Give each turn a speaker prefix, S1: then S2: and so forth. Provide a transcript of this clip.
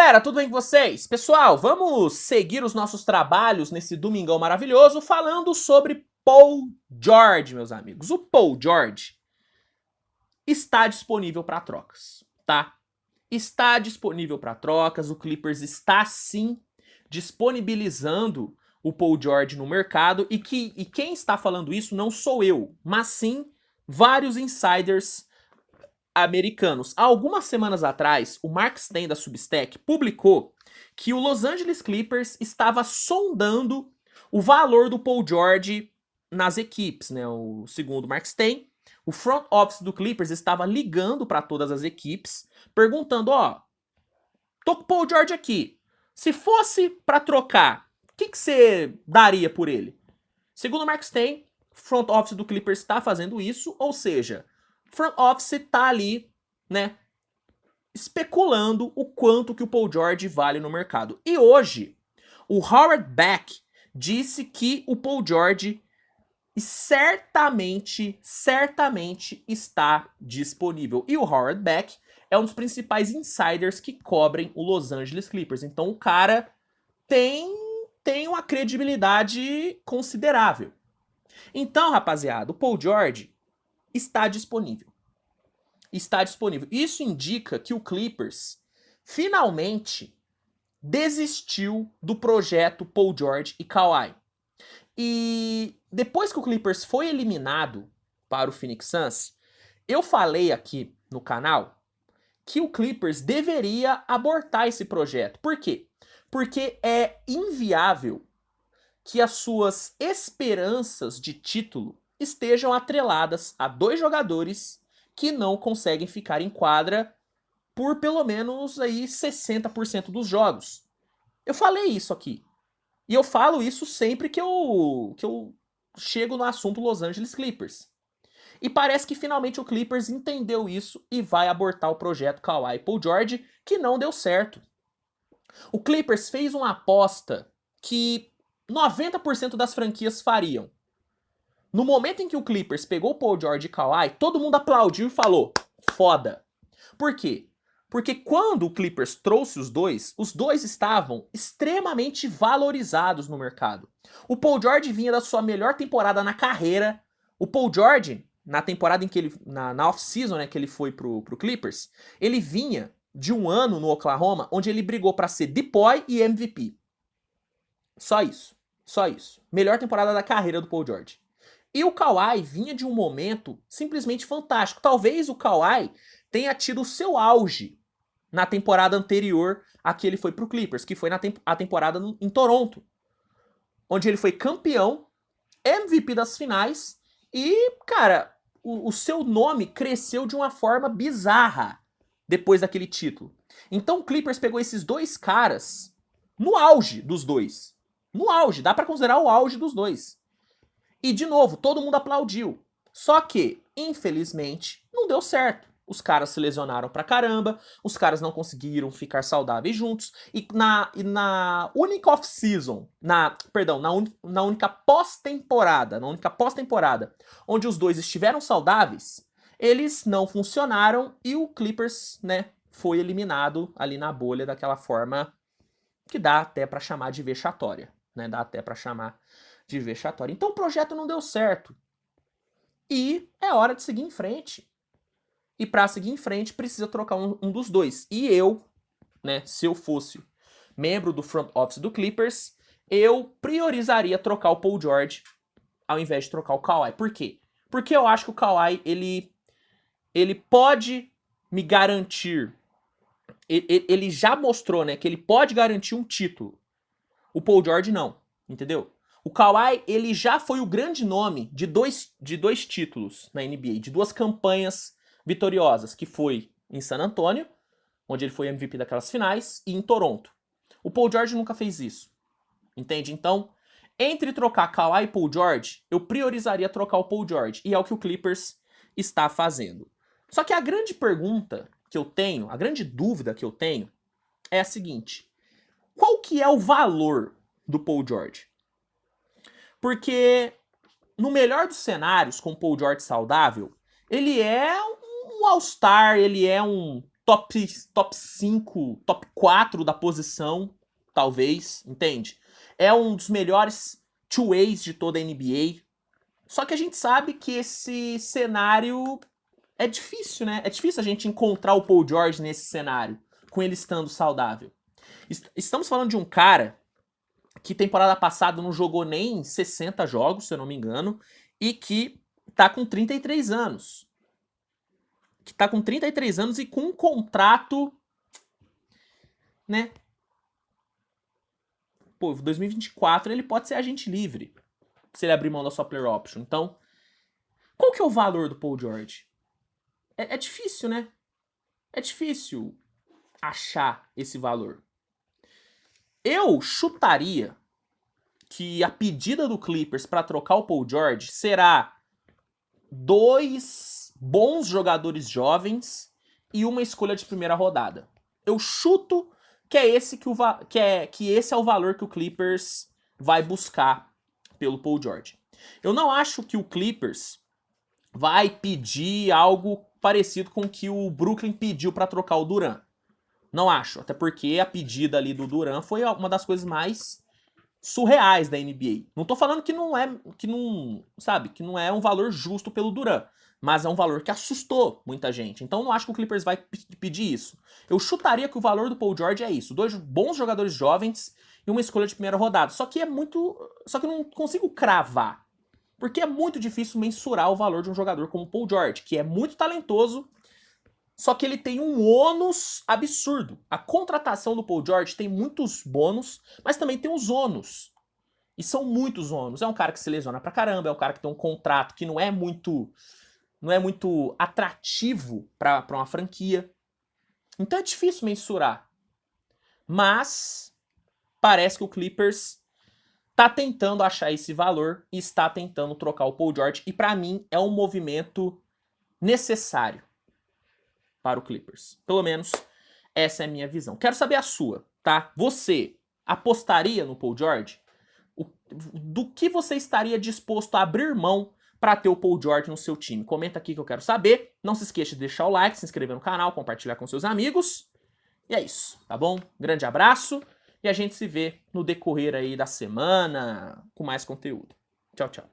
S1: galera, tudo bem com vocês? Pessoal, vamos seguir os nossos trabalhos nesse domingão maravilhoso falando sobre Paul George, meus amigos. O Paul George está disponível para trocas, tá? Está disponível para trocas, o Clippers está sim disponibilizando o Paul George no mercado e quem está falando isso não sou eu, mas sim vários insiders americanos. Há algumas semanas atrás, o Mark Stein da Substack publicou que o Los Angeles Clippers estava sondando o valor do Paul George nas equipes, né? Segundo o Mark Stein, o front office do Clippers estava ligando para todas as equipes, perguntando, ó, tô com o Paul George aqui. Se fosse para trocar, o que você daria por ele? Segundo o Mark Stein, o front office do Clippers está fazendo isso, ou seja, front office tá ali, né, especulando o quanto que o Paul George vale no mercado. E hoje, o Howard Beck disse que o Paul George certamente está disponível. E o Howard Beck é um dos principais insiders que cobrem o Los Angeles Clippers. Então o cara tem uma credibilidade considerável. Então, rapaziada, o Paul George está disponível. Está disponível. Isso indica que o Clippers finalmente desistiu do projeto Paul George e Kawhi. E depois que o Clippers foi eliminado para o Phoenix Suns, eu falei aqui no canal que o Clippers deveria abortar esse projeto. Por quê? Porque é inviável que as suas esperanças de título estejam atreladas a dois jogadores que não conseguem ficar em quadra por pelo menos aí 60% dos jogos. Eu falei isso aqui. E eu falo isso sempre que eu chego no assunto Los Angeles Clippers. E parece que finalmente o Clippers entendeu isso e vai abortar o projeto Kawhi e Paul George, que não deu certo. O Clippers fez uma aposta que 90% das franquias fariam. No momento em que o Clippers pegou o Paul George e Kawhi, todo mundo aplaudiu e falou, foda. Por quê? Porque quando o Clippers trouxe os dois estavam extremamente valorizados no mercado. O Paul George vinha da sua melhor temporada na carreira. O Paul George, na temporada em que ele, na off-season, né, que ele foi pro Clippers, ele vinha de um ano no Oklahoma, onde ele brigou para ser DPOY e MVP. Só isso. Só isso. Melhor temporada da carreira do Paul George. E o Kawhi vinha de um momento simplesmente fantástico. Talvez o Kawhi tenha tido o seu auge na temporada anterior a que ele foi pro Clippers, que foi a temporada em Toronto, onde ele foi campeão, MVP das finais e, cara, o seu nome cresceu de uma forma bizarra depois daquele título. Então o Clippers pegou esses dois caras no auge dos dois. No auge, dá pra considerar o auge dos dois. E, de novo, todo mundo aplaudiu. Só que, infelizmente, não deu certo. Os caras se lesionaram pra caramba, os caras não conseguiram ficar saudáveis juntos, e na única off-season, na única pós-temporada, onde os dois estiveram saudáveis, eles não funcionaram e o Clippers, né, foi eliminado ali na bolha daquela forma que dá até pra chamar de vexatória, né, dá até pra chamar de vexatória. Então o projeto não deu certo. E é hora de seguir em frente. E para seguir em frente, precisa trocar um dos dois. E eu, né, se eu fosse membro do front office do Clippers, eu priorizaria trocar o Paul George ao invés de trocar o Kawhi. Por quê? Porque eu acho que o Kawhi, ele pode me garantir. Ele já mostrou, né, que ele pode garantir um título. O Paul George não, entendeu? O Kawhi, ele já foi o grande nome de dois títulos na NBA, de duas campanhas vitoriosas, que foi em San Antonio, onde ele foi MVP daquelas finais, e em Toronto. O Paul George nunca fez isso, entende? Então, entre trocar Kawhi e Paul George, eu priorizaria trocar o Paul George, e é o que o Clippers está fazendo. Só que a grande pergunta que eu tenho, a grande dúvida que eu tenho, é a seguinte: qual que é o valor do Paul George? Porque, no melhor dos cenários, com o Paul George saudável, ele é um All-Star, ele é um top 5, top 4 da posição, talvez, entende? É um dos melhores two-ways de toda a NBA. Só que a gente sabe que esse cenário é difícil, né? É difícil a gente encontrar o Paul George nesse cenário, com ele estando saudável. Estamos falando de um cara que temporada passada não jogou nem 60 jogos, se eu não me engano, e que tá com 33 anos. Que tá com 33 anos e com um contrato, né? Pô, 2024 ele pode ser agente livre, se ele abrir mão da sua player option. Então, qual que é o valor do Paul George? É difícil, né? É difícil achar esse valor. Eu chutaria que a pedida do Clippers para trocar o Paul George será 2 bons jogadores jovens e uma escolha de primeira rodada. Eu chuto que é esse que esse é o valor que o Clippers vai buscar pelo Paul George. Eu não acho que o Clippers vai pedir algo parecido com o que o Brooklyn pediu para trocar o Durant. Não acho, até porque a pedida ali do Durant foi uma das coisas mais surreais da NBA. Não tô falando que não é um valor justo pelo Durant, mas é um valor que assustou muita gente. Então não acho que o Clippers vai pedir isso. Eu chutaria que o valor do Paul George é isso, 2 bons jogadores jovens e uma escolha de primeira rodada. Só que eu não consigo cravar, porque é muito difícil mensurar o valor de um jogador como o Paul George, que é muito talentoso, só que ele tem um ônus absurdo. A contratação do Paul George tem muitos bônus, mas também tem os ônus. E são muitos ônus. É um cara que se lesiona pra caramba, é um cara que tem um contrato que não é muito atrativo pra uma franquia. Então é difícil mensurar. Mas parece que o Clippers tá tentando achar esse valor e está tentando trocar o Paul George. E pra mim é um movimento necessário para o Clippers. Pelo menos essa é a minha visão. Quero saber a sua, tá? Você apostaria no Paul George? Do que você estaria disposto a abrir mão para ter o Paul George no seu time? Comenta aqui que eu quero saber. Não se esqueça de deixar o like, se inscrever no canal, compartilhar com seus amigos. E é isso, tá bom? Grande abraço e a gente se vê no decorrer aí da semana com mais conteúdo. Tchau, tchau.